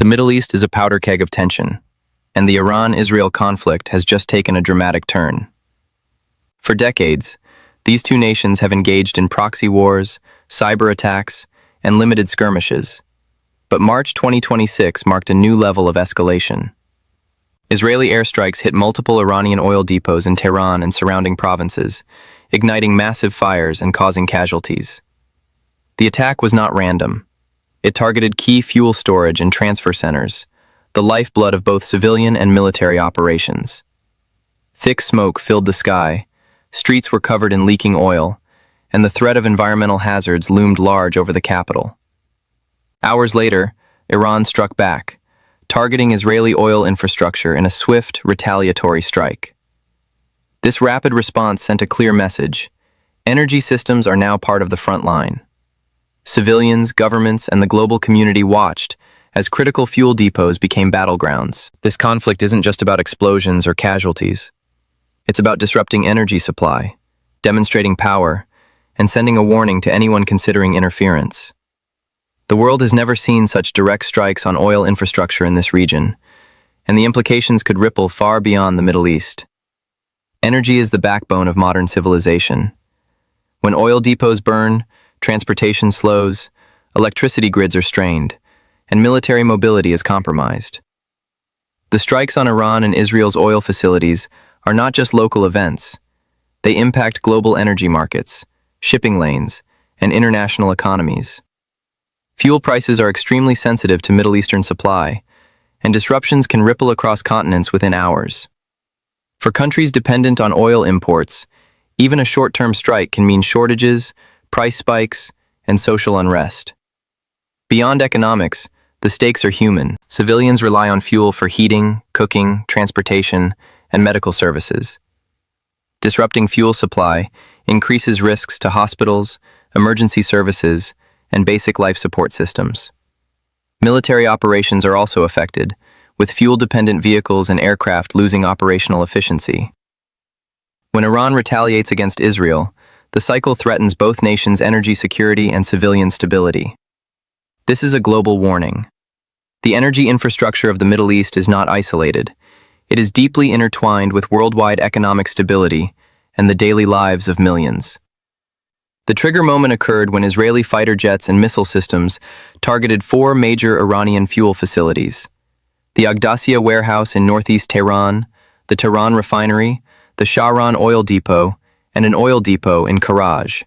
Middle East is a powder keg of tension, and the Iran-Israel conflict has just taken a dramatic turn. For decades, these two nations have engaged in proxy wars, cyber attacks, and limited skirmishes. But March 2026 marked a new level of escalation. Israeli airstrikes hit multiple Iranian oil depots in Tehran and surrounding provinces, igniting massive fires and causing casualties. The attack was not random. It targeted key fuel storage and transfer centers, the lifeblood of both civilian and military operations. Thick smoke filled the sky, streets were covered in leaking oil, and the threat of environmental hazards loomed large over the capital. Hours later, Iran struck back, targeting Israeli oil infrastructure in a swift, retaliatory strike. This rapid response sent a clear message: energy systems are now part of the front line. Civilians, governments, and the global community watched as critical fuel depots became battlegrounds. This conflict isn't just about explosions or casualties. It's about disrupting energy supply, demonstrating power, and sending a warning to anyone considering interference. The world has never seen such direct strikes on oil infrastructure in this region, and the implications could ripple far beyond the Middle East. Energy is the backbone of modern civilization. When oil depots burn, transportation slows, electricity grids are strained, and military mobility is compromised. The strikes on Iran and Israel's oil facilities are not just local events. They impact global energy markets, shipping lanes, and international economies. Fuel prices are extremely sensitive to Middle Eastern supply, and disruptions can ripple across continents within hours. For countries dependent on oil imports, even a short-term strike can mean shortages, price spikes, and social unrest. Beyond economics, the stakes are human. Civilians rely on fuel for heating, cooking, transportation, and medical services. Disrupting fuel supply increases risks to hospitals, emergency services, and basic life support systems. Military operations are also affected, with fuel-dependent vehicles and aircraft losing operational efficiency. When Iran retaliates against Israel, the cycle threatens both nations' energy security and civilian stability. This is a global warning. The energy infrastructure of the Middle East is not isolated. It is deeply intertwined with worldwide economic stability and the daily lives of millions. The trigger moment occurred when Israeli fighter jets and missile systems targeted 4 major Iranian fuel facilities: the Agdasia warehouse in northeast Tehran, the Tehran refinery, the Shahran oil depot, and an oil depot in Karaj.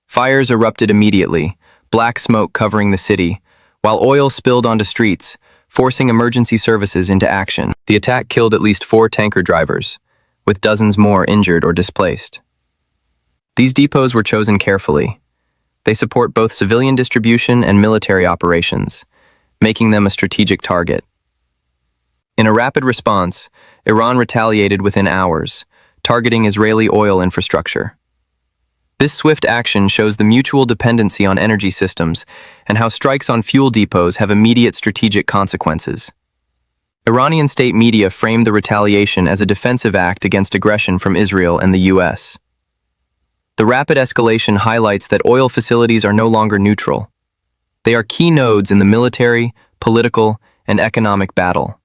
Fires erupted immediately, black smoke covering the city, while oil spilled onto streets, forcing emergency services into action. The attack killed at least 4 tanker drivers, with dozens more injured or displaced. These depots were chosen carefully. They support both civilian distribution and military operations, making them a strategic target. In a rapid response, Iran retaliated within hours, targeting Israeli oil infrastructure. This swift action shows the mutual dependency on energy systems and how strikes on fuel depots have immediate strategic consequences. Iranian state media framed the retaliation as a defensive act against aggression from Israel and the US. The rapid escalation highlights that oil facilities are no longer neutral. They are key nodes in the military, political, and economic battle.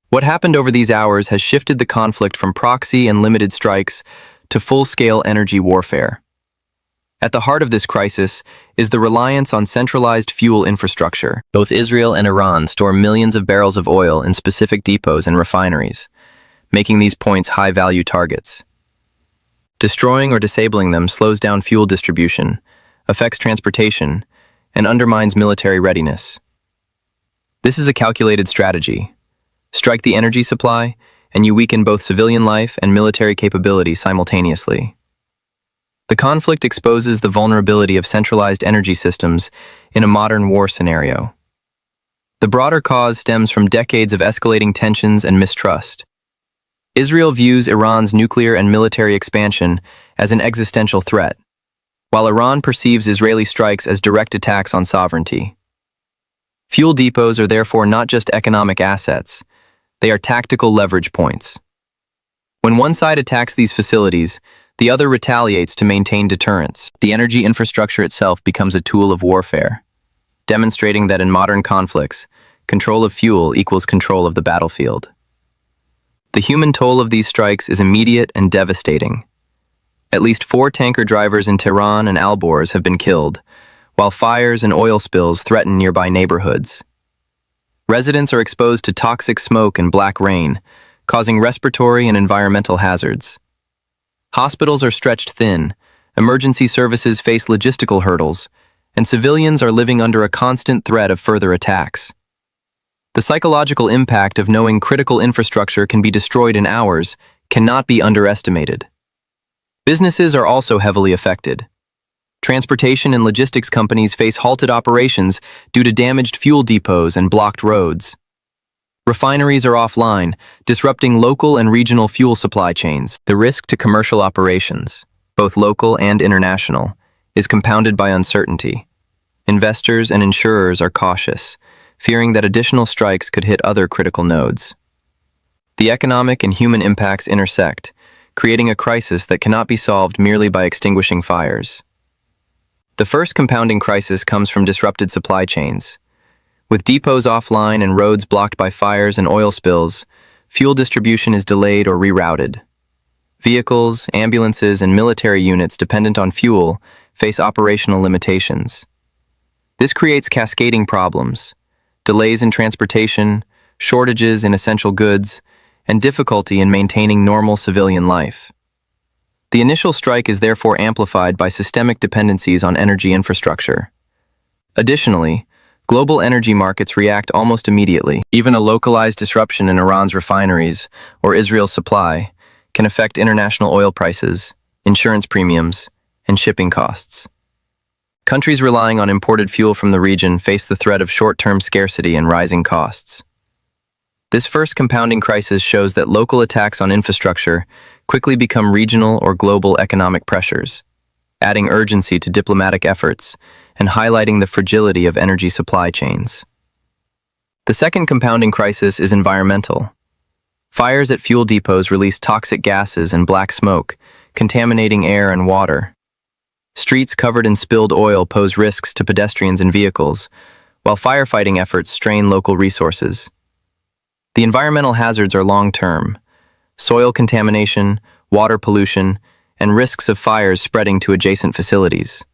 What happened over these hours has shifted the conflict from proxy and limited strikes to full-scale energy warfare. At the heart of this crisis is the reliance on centralized fuel infrastructure. Both Israel and Iran store millions of barrels of oil in specific depots and refineries, making these points high-value targets. Destroying or disabling them slows down fuel distribution, affects transportation, and undermines military readiness. This is a calculated strategy. Strike the energy supply, and you weaken both civilian life and military capability simultaneously. The conflict exposes the vulnerability of centralized energy systems in a modern war scenario. The broader cause stems from decades of escalating tensions and mistrust. Israel views Iran's nuclear and military expansion as an existential threat, while Iran perceives Israeli strikes as direct attacks on sovereignty. Fuel depots are therefore not just economic assets, they are tactical leverage points. When one side attacks these facilities, the other retaliates to maintain deterrence. The energy infrastructure itself becomes a tool of warfare, demonstrating that in modern conflicts, control of fuel equals control of the battlefield. The human toll of these strikes is immediate and devastating. At least 4 tanker drivers in Tehran and Alborz have been killed, while fires and oil spills threaten nearby neighborhoods. Residents are exposed to toxic smoke and black rain, causing respiratory and environmental hazards. Hospitals are stretched thin, emergency services face logistical hurdles, and civilians are living under a constant threat of further attacks. The psychological impact of knowing critical infrastructure can be destroyed in hours cannot be underestimated. Businesses are also heavily affected. Transportation and logistics companies face halted operations due to damaged fuel depots and blocked roads. Refineries are offline, disrupting local and regional fuel supply chains. The risk to commercial operations, both local and international, is compounded by uncertainty. Investors and insurers are cautious, fearing that additional strikes could hit other critical nodes. The economic and human impacts intersect, creating a crisis that cannot be solved merely by extinguishing fires. The first compounding crisis comes from disrupted supply chains. With depots offline and roads blocked by fires and oil spills, fuel distribution is delayed or rerouted. Vehicles, ambulances, and military units dependent on fuel face operational limitations. This creates cascading problems: delays in transportation, shortages in essential goods, and difficulty in maintaining normal civilian life. The initial strike is therefore amplified by systemic dependencies on energy infrastructure. Additionally, global energy markets react almost immediately. Even a localized disruption in Iran's refineries or Israel's supply can affect international oil prices, insurance premiums, and shipping costs. Countries relying on imported fuel from the region face the threat of short-term scarcity and rising costs. This first compounding crisis shows that local attacks on infrastructure quickly become regional or global economic pressures, adding urgency to diplomatic efforts and highlighting the fragility of energy supply chains. The second compounding crisis is environmental. Fires at fuel depots release toxic gases and black smoke, contaminating air and water. Streets covered in spilled oil pose risks to pedestrians and vehicles, while firefighting efforts strain local resources. The environmental hazards are long-term: soil contamination, water pollution, and risks of fires spreading to adjacent facilities.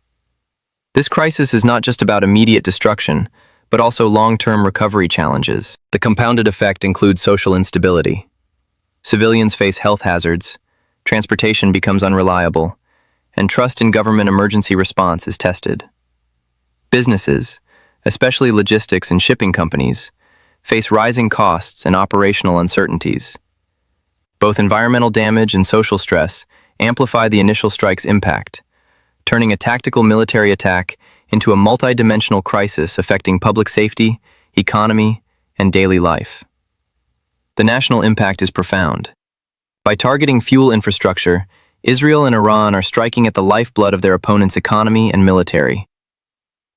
This crisis is not just about immediate destruction, but also long-term recovery challenges. The compounded effect includes social instability. Civilians face health hazards, transportation becomes unreliable, and trust in government emergency response is tested. Businesses, especially logistics and shipping companies, face rising costs and operational uncertainties. Both environmental damage and social stress amplify the initial strike's impact, turning a tactical military attack into a multidimensional crisis affecting public safety, economy, and daily life. The national impact is profound. By targeting fuel infrastructure, Israel and Iran are striking at the lifeblood of their opponent's economy and military.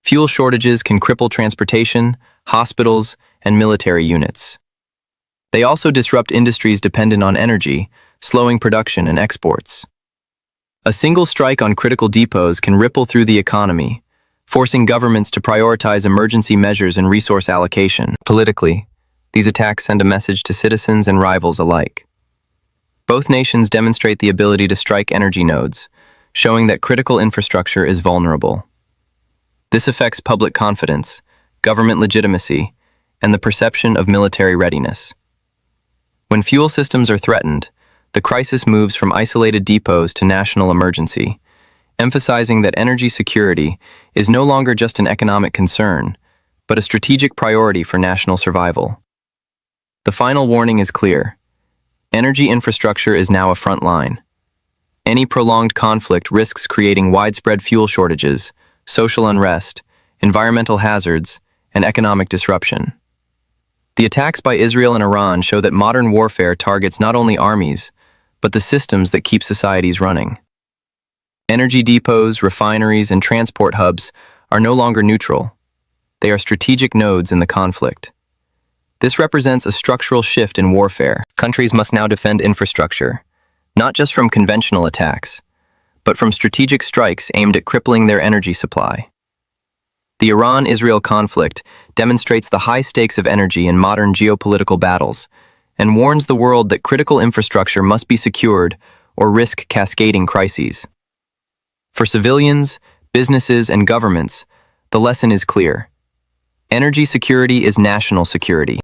Fuel shortages can cripple transportation, hospitals, and military units. They also disrupt industries dependent on energy, slowing production and exports. A single strike on critical depots can ripple through the economy, forcing governments to prioritize emergency measures and resource allocation. Politically, these attacks send a message to citizens and rivals alike. Both nations demonstrate the ability to strike energy nodes, showing that critical infrastructure is vulnerable. This affects public confidence, government legitimacy, and the perception of military readiness. When fuel systems are threatened, the crisis moves from isolated depots to national emergency, emphasizing that energy security is no longer just an economic concern, but a strategic priority for national survival. The final warning is clear. Energy infrastructure is now a front line. Any prolonged conflict risks creating widespread fuel shortages, social unrest, environmental hazards, and economic disruption. The attacks by Israel and Iran show that modern warfare targets not only armies, but the systems that keep societies running. Energy depots, refineries, and transport hubs are no longer neutral. They are strategic nodes in the conflict. This represents a structural shift in warfare. Countries must now defend infrastructure, not just from conventional attacks, but from strategic strikes aimed at crippling their energy supply. The Iran-Israel conflict demonstrates the high stakes of energy in modern geopolitical battles and warns the world that critical infrastructure must be secured or risk cascading crises. For civilians, businesses, and governments, the lesson is clear. Energy security is national security.